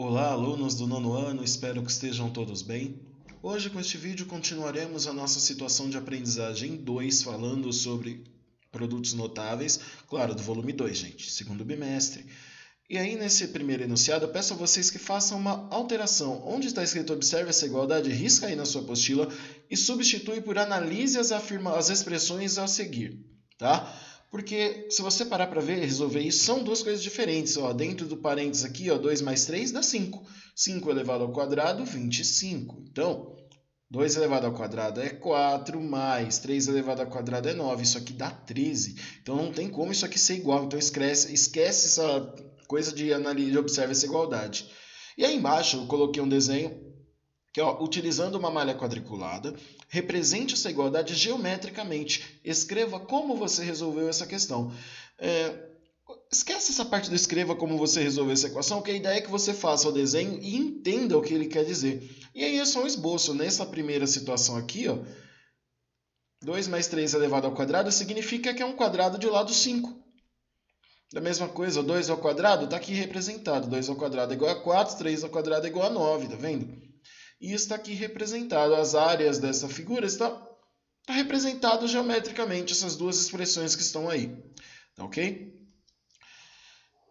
Olá, alunos do nono ano, espero que estejam todos bem. Hoje, com este vídeo, continuaremos a nossa situação de aprendizagem 2, falando sobre produtos notáveis, claro, do volume 2, gente, segundo bimestre. E aí, nesse primeiro enunciado, eu peço a vocês que façam uma alteração. Onde está escrito observe essa igualdade, risca aí na sua apostila e substitui por analise as expressões a seguir, tá? Porque se você parar para ver, resolver isso, são duas coisas diferentes. Ó, dentro do parênteses aqui, ó, 2 mais 3 dá 5. 5 elevado ao quadrado, 25. Então, 2 elevado ao quadrado é 4, mais 3 elevado ao quadrado é 9. Isso aqui dá 13. Então, não tem como isso aqui ser igual. Então, esquece essa coisa de analise, observe essa igualdade. E aí embaixo, eu coloquei um desenho que, ó, utilizando uma malha quadriculada, represente essa igualdade geometricamente. Escreva como você resolveu essa questão. Esquece essa parte do escreva como você resolveu essa equação, que a ideia é que você faça o desenho e entenda o que ele quer dizer. E aí é só um esboço. Nessa primeira situação aqui, ó, 2 mais 3 elevado ao quadrado significa que é um quadrado de lado 5. Da mesma coisa, 2 ao quadrado está aqui representado. 2 ao quadrado é igual a 4, 3 ao quadrado é igual a 9, tá vendo? E está aqui representado. As áreas dessa figura está representado geometricamente essas duas expressões que estão aí. Tá ok?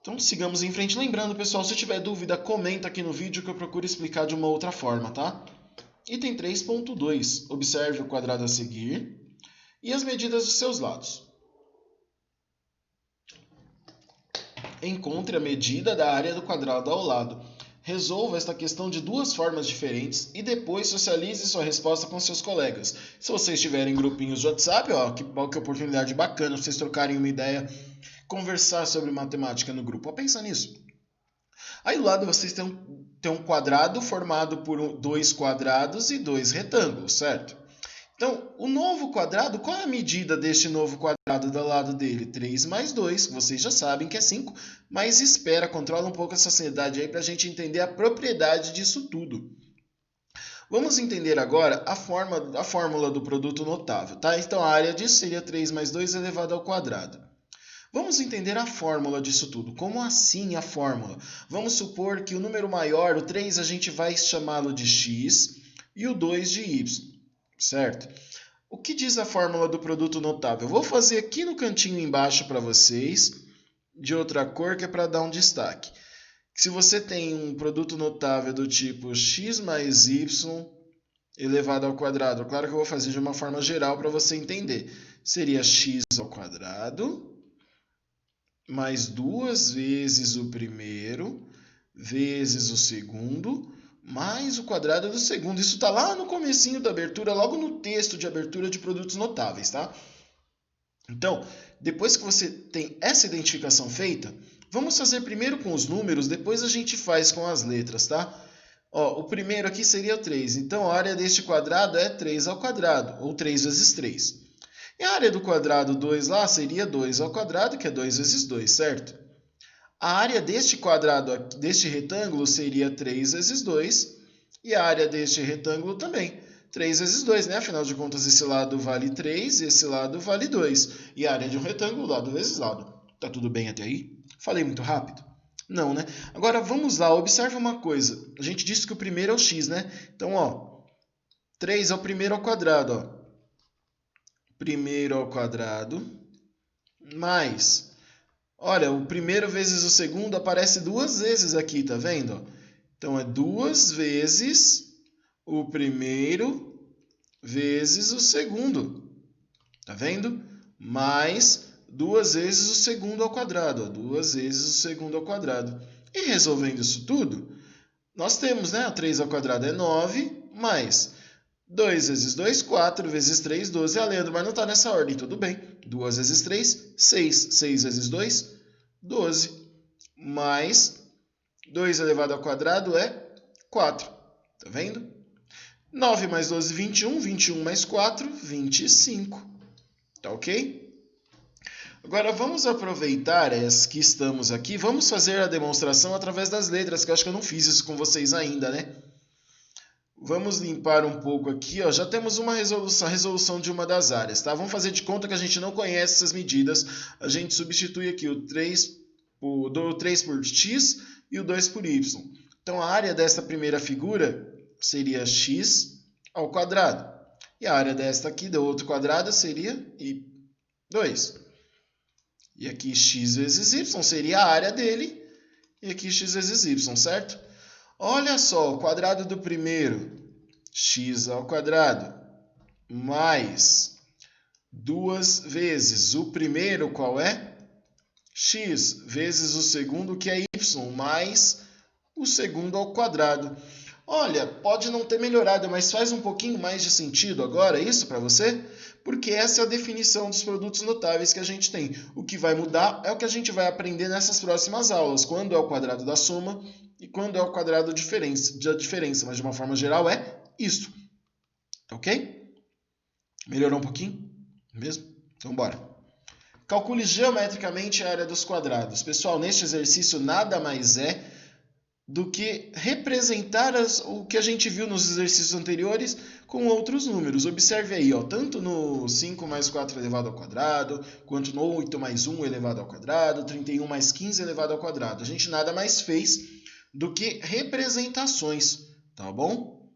Então sigamos em frente. Lembrando, pessoal, se tiver dúvida, comenta aqui no vídeo que eu procuro explicar de uma outra forma, tá? Item 3.2. Observe o quadrado a seguir e as medidas dos seus lados. Encontre a medida da área do quadrado ao lado. Resolva esta questão de duas formas diferentes e depois socialize sua resposta com seus colegas. Se vocês tiverem grupinhos de WhatsApp, ó, que oportunidade bacana vocês trocarem uma ideia, conversar sobre matemática no grupo. Ó, pensa nisso. Aí do lado vocês têm um quadrado formado por dois quadrados e dois retângulos, certo? Então, o novo quadrado, qual é a medida deste novo quadrado do lado dele? 3 mais 2, vocês já sabem que é 5, mas espera, controla um pouco essa ansiedade aí para a gente entender a propriedade disso tudo. Vamos entender agora a fórmula do produto notável, tá? Então, a área disso seria 3 mais 2 elevado ao quadrado. Vamos entender a fórmula disso tudo. Como assim a fórmula? Vamos supor que o número maior, o 3, a gente vai chamá-lo de x e o 2 de y. Certo? O que diz a fórmula do produto notável? Vou fazer aqui no cantinho embaixo para vocês, de outra cor, que é para dar um destaque. Se você tem um produto notável do tipo x mais y elevado ao quadrado, claro que eu vou fazer de uma forma geral para você entender. Seria x ao quadrado mais 2 vezes o primeiro vezes o segundo mais o quadrado do segundo. Isso está lá no comecinho da abertura, logo no texto de abertura de produtos notáveis, tá? Então, depois que você tem essa identificação feita, vamos fazer primeiro com os números, depois a gente faz com as letras, tá? Ó, o primeiro aqui seria o 3. Então, a área deste quadrado é 3 ao quadrado, ou 3 vezes 3. E a área do quadrado 2 lá seria 2 ao quadrado, que é 2 vezes 2, certo? A área deste quadrado, deste retângulo, seria 3 vezes 2. E a área deste retângulo também. 3 vezes 2, né? Afinal de contas, esse lado vale 3 e esse lado vale 2. E a área de um retângulo, lado vezes lado. Tá tudo bem até aí? Falei muito rápido? Não, né? Agora, vamos lá. Observe uma coisa. A gente disse que o primeiro é o x, né? Então, ó, 3 é o primeiro ao quadrado, ó. Primeiro ao quadrado mais... Olha, o primeiro vezes o segundo aparece duas vezes aqui, tá vendo? Então, é 2 vezes o primeiro vezes o segundo. Tá vendo? Mais 2 vezes o segundo ao quadrado. Ó, 2 vezes o segundo ao quadrado. E resolvendo isso tudo, nós temos, né? 3 ao quadrado é 9, mais 2 vezes 2, 4 vezes 3, 12. Leandro, mas não está nessa ordem. Tudo bem. 2 vezes 3, 6. 6 vezes 2, 12. Mais 2 elevado ao quadrado é 4. Tá vendo? 9 mais 12, 21. 21 mais 4, 25. Tá ok? Agora vamos aproveitar que estamos aqui. Vamos fazer a demonstração através das letras, que eu acho que eu não fiz isso com vocês ainda, né? Vamos limpar um pouco aqui, ó. Já temos uma resolução de uma das áreas, tá? Vamos fazer de conta que a gente não conhece essas medidas. A gente substitui aqui o 3 por x e o 2 por y. Então, a área desta primeira figura seria x ao quadrado. E a área desta aqui, do outro quadrado, seria 2. E aqui x vezes y seria a área dele. E aqui x vezes y, certo? Olha só, o quadrado do primeiro, x ao quadrado, mais 2 vezes o primeiro, qual é? X, vezes o segundo, que é y, mais o segundo ao quadrado. Olha, pode não ter melhorado, mas faz um pouquinho mais de sentido agora isso para você? Porque essa é a definição dos produtos notáveis que a gente tem. O que vai mudar é o que a gente vai aprender nessas próximas aulas, quando é o quadrado da soma e quando é o quadrado da diferença, mas de uma forma geral é isso. Ok? Melhorou um pouquinho? Mesmo? Então bora. Calcule geometricamente a área dos quadrados. Pessoal, neste exercício nada mais é do que representar o que a gente viu nos exercícios anteriores com outros números. Observe aí, ó, tanto no 5 mais 4 elevado ao quadrado, quanto no 8 mais 1 elevado ao quadrado, 31 mais 15 elevado ao quadrado. A gente nada mais fez do que representações, tá bom?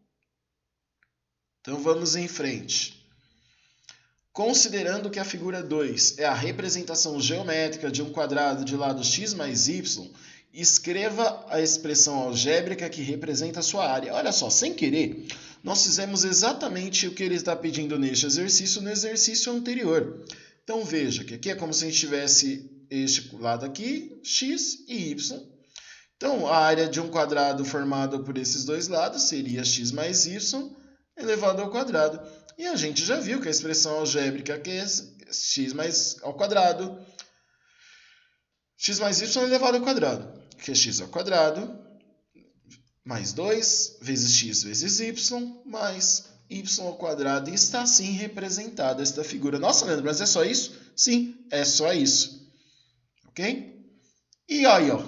Então vamos em frente. Considerando que a figura 2 é a representação geométrica de um quadrado de lado x mais y, escreva a expressão algébrica que representa a sua área. Olha só, sem querer, nós fizemos exatamente o que ele está pedindo neste exercício no exercício anterior. Então veja que aqui é como se a gente tivesse este lado aqui, x e y. Então a área de um quadrado formado por esses dois lados seria x mais y elevado ao quadrado. E a gente já viu que a expressão algébrica que é x mais ao quadrado, x mais y elevado ao quadrado, que é x ao quadrado, mais 2 vezes x vezes y, mais y ao quadrado. E está assim representada esta figura. Nossa, Leandro, mas é só isso? Sim, é só isso. Ok? E aí, ó,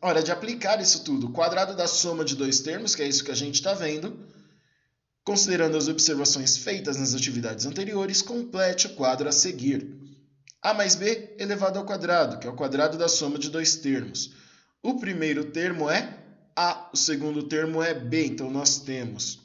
hora de aplicar isso tudo. Quadrado da soma de dois termos, que é isso que a gente está vendo. Considerando as observações feitas nas atividades anteriores, complete o quadro a seguir. A mais b elevado ao quadrado, que é o quadrado da soma de dois termos. O primeiro termo é a, o segundo termo é b. Então, nós temos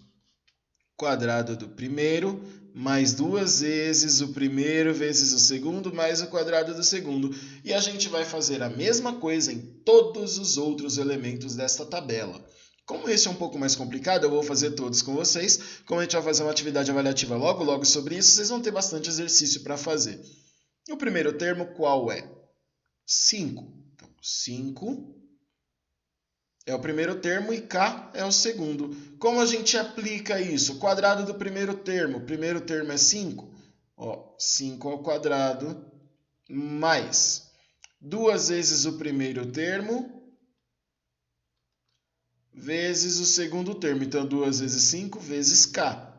quadrado do primeiro mais 2 vezes o primeiro vezes o segundo mais o quadrado do segundo. E a gente vai fazer a mesma coisa em todos os outros elementos desta tabela. Como esse é um pouco mais complicado, eu vou fazer todos com vocês. Como a gente vai fazer uma atividade avaliativa logo sobre isso, vocês vão ter bastante exercício para fazer. O primeiro termo qual é? 5. Então, 5 é o primeiro termo e k é o segundo. Como a gente aplica isso? Quadrado do primeiro termo. O primeiro termo é 5. 5 ao quadrado mais 2 vezes o primeiro termo vezes o segundo termo. Então, 2 vezes 5 vezes k.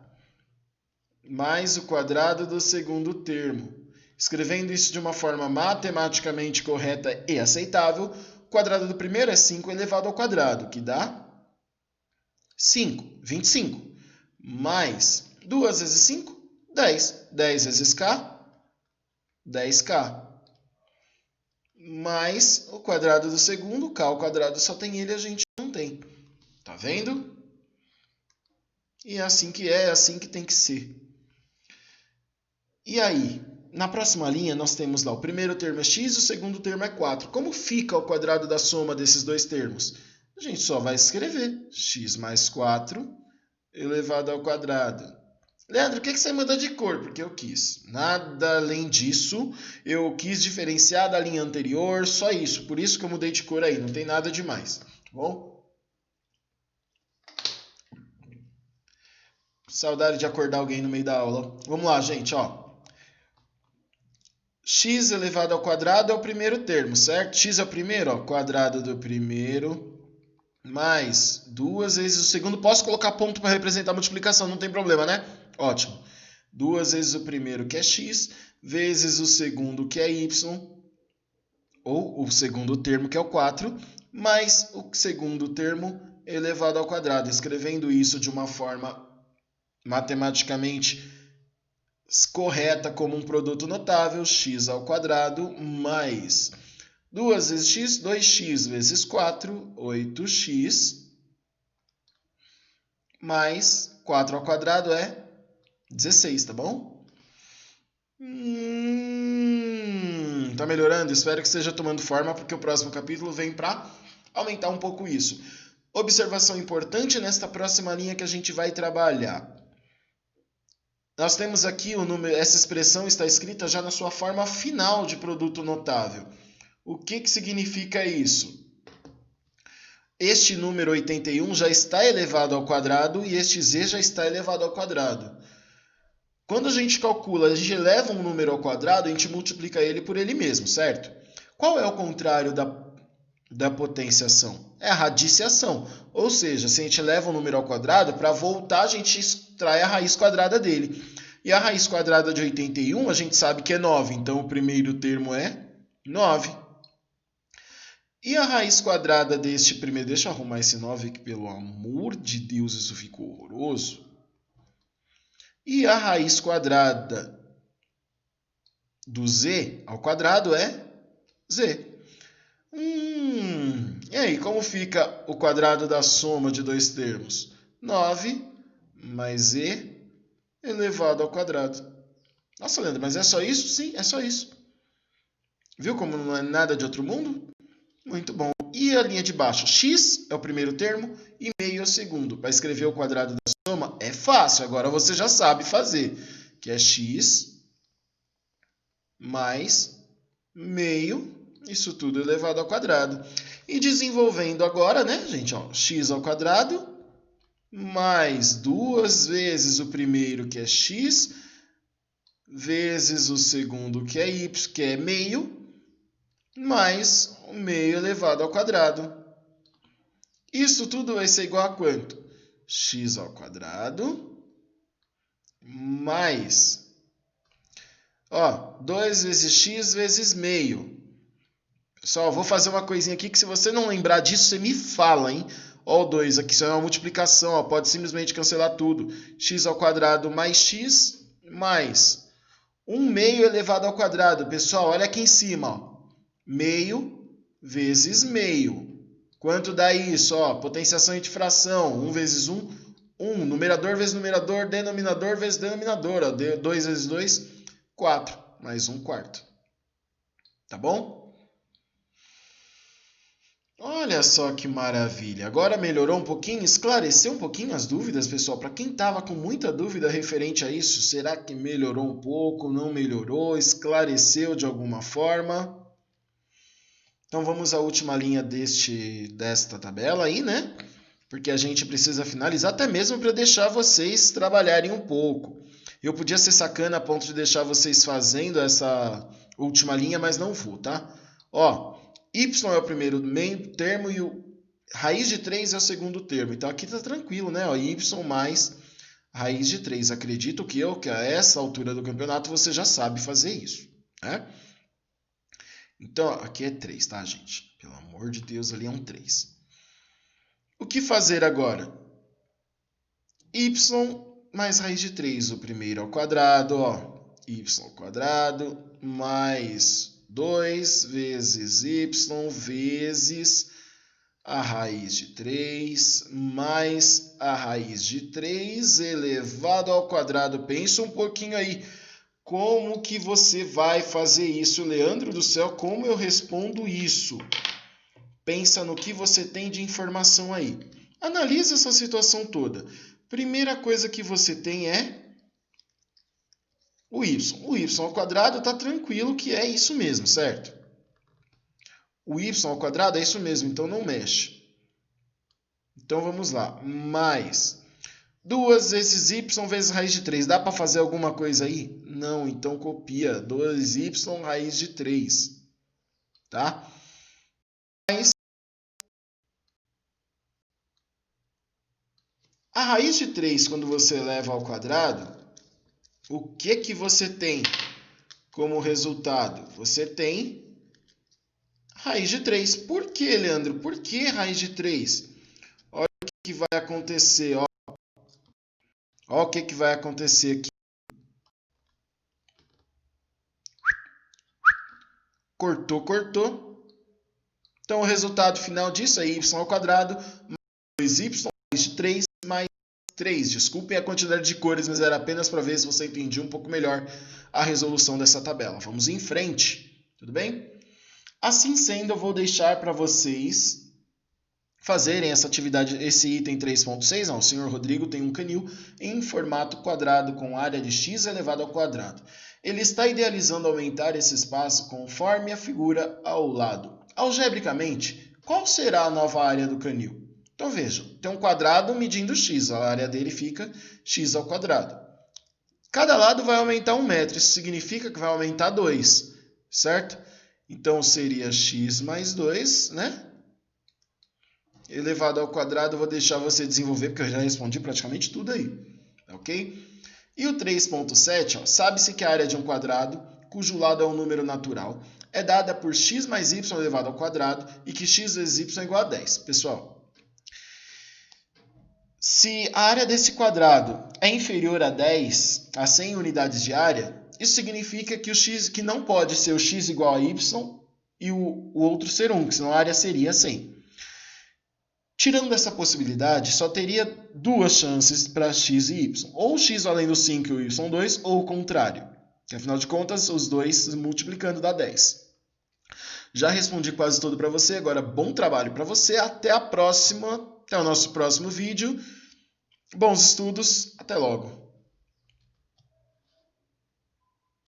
Mais o quadrado do segundo termo. Escrevendo isso de uma forma matematicamente correta e aceitável, o quadrado do primeiro é 5 elevado ao quadrado, que dá 5, 25. Mais 2 vezes 5, 10. 10 vezes k, 10k. Mais o quadrado do segundo, k ao quadrado só tem ele, a gente não tem. Tá vendo? E é assim que é assim que tem que ser. E aí, na próxima linha, nós temos lá o primeiro termo é x, o segundo termo é 4. Como fica o quadrado da soma desses dois termos? A gente só vai escrever x mais 4 elevado ao quadrado. Leandro, o que você mudou de cor? Porque eu quis. Nada além disso, eu quis diferenciar da linha anterior, só isso. Por isso que eu mudei de cor aí, não tem nada demais. Tá bom? Saudade de acordar alguém no meio da aula. Vamos lá, gente, ó. X elevado ao quadrado é o primeiro termo, certo? X é o primeiro, ó, quadrado do primeiro, mais 2 vezes o segundo. Posso colocar ponto para representar a multiplicação, não tem problema, né? Ótimo. 2 vezes o primeiro, que é x, vezes o segundo, que é y, ou o segundo termo, que é o 4, mais o segundo termo elevado ao quadrado. Escrevendo isso de uma forma matematicamente correta como um produto notável, x ao quadrado mais 2 vezes x, 2x vezes 4, 8x, mais 4 ao quadrado é 16, tá bom? Tá melhorando? Espero que esteja tomando forma, porque o próximo capítulo vem para aumentar um pouco isso. Observação importante nesta próxima linha que a gente vai trabalhar. Nós temos aqui o número, essa expressão está escrita já na sua forma final de produto notável. O que significa isso? Este número 81 já está elevado ao quadrado e este z já está elevado ao quadrado. Quando a gente calcula, a gente eleva um número ao quadrado, a gente multiplica ele por ele mesmo, certo? Qual é o contrário da potenciação? É a radiciação. Ou seja, se a gente eleva um número ao quadrado, para voltar a gente extrai a raiz quadrada dele. E a raiz quadrada de 81 a gente sabe que é 9, então o primeiro termo é 9. E a raiz quadrada deste primeiro... Deixa eu arrumar esse 9 aqui, pelo amor de Deus, isso ficou horroroso. E a raiz quadrada do z ao quadrado é z. E aí, como fica o quadrado da soma de dois termos? 9 mais z elevado ao quadrado. Nossa, Leandro, mas é só isso? Sim, é só isso. Viu como não é nada de outro mundo? Muito bom. E a linha de baixo? X é o primeiro termo e meio é o segundo. Para escrever o quadrado da soma é fácil, agora você já sabe fazer. Que é x mais meio, isso tudo elevado ao quadrado. E desenvolvendo agora, né, gente? Ó, x ao quadrado mais 2 vezes o primeiro, que é x, vezes o segundo, que é y, que é meio, mais o meio elevado ao quadrado. Isso tudo vai ser igual a quanto? X ao quadrado mais 2 vezes x vezes meio. Pessoal, vou fazer uma coisinha aqui que se você não lembrar disso, você me fala, hein? Ó, o 2 aqui, isso é uma multiplicação, ó, pode simplesmente cancelar tudo. X ao quadrado mais x mais 1 meio elevado ao quadrado. Pessoal, olha aqui em cima, ó. Meio vezes meio. Quanto dá isso? Ó, potenciação de fração. 1 vezes 1, 1. Numerador vezes numerador, denominador vezes denominador. Ó. 2 vezes 2, 4. Mais 1 quarto. Tá bom? Olha só que maravilha. Agora melhorou um pouquinho? Esclareceu um pouquinho as dúvidas, pessoal? Para quem estava com muita dúvida referente a isso, será que melhorou um pouco? Não melhorou? Esclareceu de alguma forma? Então vamos à última linha desta tabela aí, né? Porque a gente precisa finalizar, até mesmo para deixar vocês trabalharem um pouco. Eu podia ser sacana a ponto de deixar vocês fazendo essa última linha, mas não vou, tá? Ó, y é o primeiro meio termo e o raiz de 3 é o segundo termo. Então aqui tá tranquilo, né? Ó, y mais raiz de 3. Acredito que a essa altura do campeonato você já sabe fazer isso, né? Então, aqui é 3, tá, gente? Pelo amor de Deus, ali é um 3. O que fazer agora? Y mais raiz de 3, o primeiro ao quadrado, ó. Y ao quadrado mais 2 vezes y vezes a raiz de 3 mais a raiz de 3 elevado ao quadrado. Pensa um pouquinho aí. Como que você vai fazer isso, Leandro do céu? Como eu respondo isso? Pensa no que você tem de informação aí. Analisa essa situação toda. Primeira coisa que você tem é o y. O y ao quadrado está tranquilo que é isso mesmo, certo? O y ao quadrado é isso mesmo, então não mexe. Então vamos lá. Mais 2 vezes y vezes raiz de 3. Dá para fazer alguma coisa aí? Não, então copia. 2y raiz de 3. Tá? Mais a raiz de 3, quando você eleva ao quadrado, o que você tem como resultado? Você tem raiz de 3. Por que, Leandro? Por que raiz de 3? Olha o que vai acontecer. Ó. Olha o que vai acontecer aqui. Cortou, cortou. Então, o resultado final disso é y ao quadrado mais 2y raiz de 3 mais 3. Desculpem a quantidade de cores, mas era apenas para ver se você entendia um pouco melhor a resolução dessa tabela. Vamos em frente, tudo bem? Assim sendo, eu vou deixar para vocês fazerem essa atividade, esse item 3.6. O senhor Rodrigo tem um canil em formato quadrado com área de x elevado ao quadrado. Ele está idealizando aumentar esse espaço conforme a figura ao lado. Algebricamente, qual será a nova área do canil? Então vejam, tem um quadrado medindo x, a área dele fica x ao quadrado. Cada lado vai aumentar 1 metro, isso significa que vai aumentar 2, certo? Então seria x mais 2, né? Elevado ao quadrado, eu vou deixar você desenvolver, porque eu já respondi praticamente tudo aí, ok? E o 3.7, sabe-se que a área de um quadrado, cujo lado é um número natural, é dada por x mais y elevado ao quadrado e que x vezes y é igual a 10. Pessoal, se a área desse quadrado é inferior a 10, a 100 unidades de área, isso significa que o x, que não pode ser o x igual a y e o outro ser 1, que senão a área seria 100. Tirando essa possibilidade, só teria duas chances para x e y. Ou x além do 5 e o y 2, ou o contrário. Que, afinal de contas, os dois multiplicando dá 10. Já respondi quase tudo para você, agora bom trabalho para você. Até a próxima, até o nosso próximo vídeo. Bons estudos, até logo.